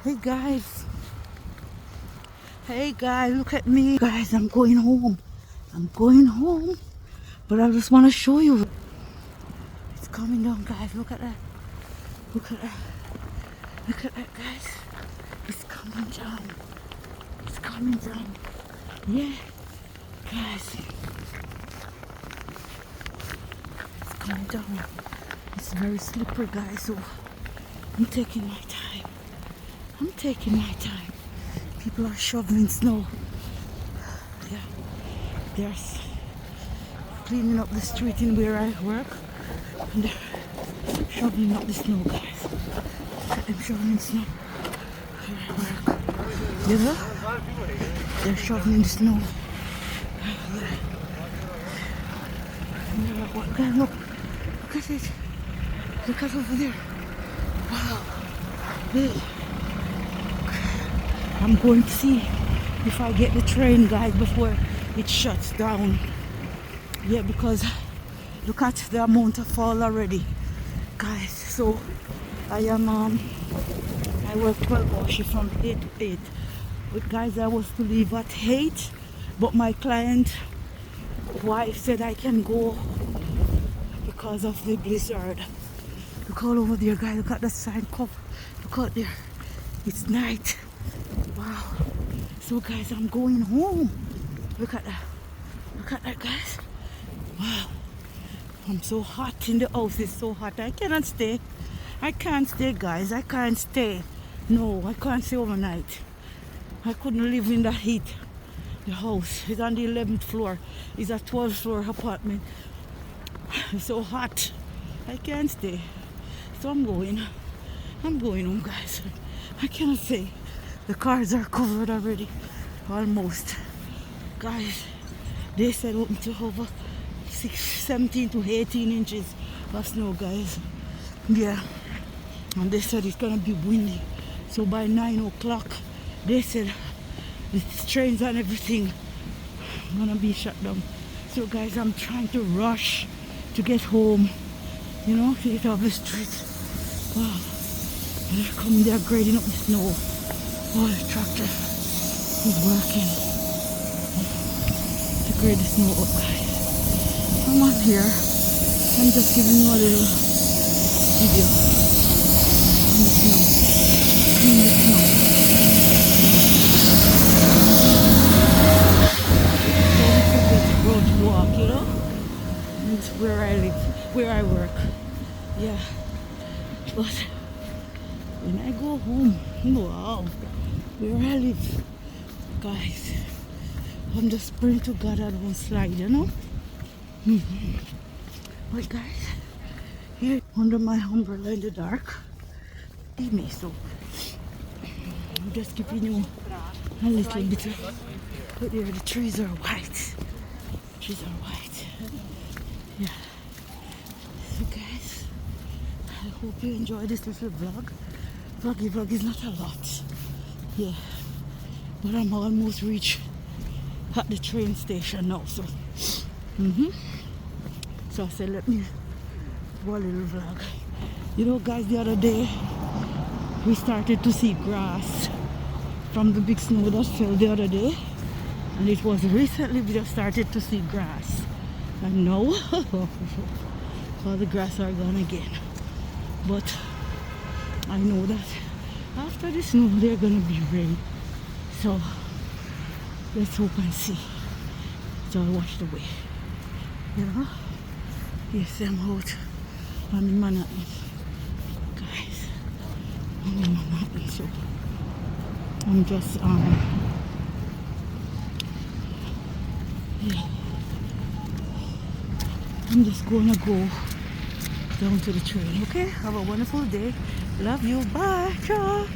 Hey guys. Hey guys, look at me. Guys, I'm going home. I'm going home. But I just want to show you. It's coming down, guys. Look at that. Look at that. Look at that, guys. It's coming down. It's coming down. Yeah. Guys. It's coming down. It's very slippery, guys. So I'm taking my time. I'm taking my time. People are shoveling snow. Yeah. They're cleaning up the street in where I work. And they're shoveling up the snow, guys. I'm shoveling snow where I work. You know? They're shoveling the snow. Yeah. What, guys, look. Look at it. Look at over there. Wow. Hey. I'm going to see if I get the train, guys, before it shuts down. Yeah, because look at the amount of fall already, guys. So I work 12 hours shift from 8 to 8. But guys, I was to leave at 8, but my client wife said I can go because of the blizzard. Look all over there, guys. Look at the sign cover. Look out there. It's night. Wow. So guys, I'm going home. Look at that. Look at that, guys. Wow. I'm so hot in the house. It's so hot. I cannot stay. I can't stay, guys. I can't stay. No, I can't stay overnight. I couldn't live in the heat. The house is on the 11th floor. It's a 12th floor apartment. It's so hot. I can't stay. So I'm going home, guys. I cannot stay. The cars are covered already. Almost. Guys, they said open to over 17 to 18 inches of snow, guys. Yeah. And they said it's gonna be windy. So by 9 o'clock, they said the trains and everything gonna be shut down. So guys, I'm trying to rush to get home. You know, to get off the street. Wow. They're coming, they're grading up the snow. Oh, the tractor is working to grade the snow up, guys. I'm on here. I'm just giving you a little video on the snow. Clean the snow. So we can get the road to walk, you know? And it's where I live, where I work. Yeah. But when I go home, wow, where I live, guys, I'm just praying to God I don't slide, you know? But guys, here under my umbrella in the dark, give me so. I'm just giving you a little bit of, but there the trees are white. Trees are white. Yeah. So guys, I hope you enjoy this little vlog. Vlog is not a lot. Yeah. But I'm almost reached at the train station now, so. So I said, let me do a little vlog. You know, guys, the other day, we started to see grass from the big snow that fell the other day. And it was recently we just started to see grass. And now, all the grass are gone again. But I know that after the snow, there's gonna be rain. So let's hope and see. So I'll watch the way. You know? Yes, I'm out on Manhattan. Guys, I'm in Manhattan, so I'm just yeah. I'm just gonna go down to the train, okay? Have a wonderful day. Love you. Bye. Ciao.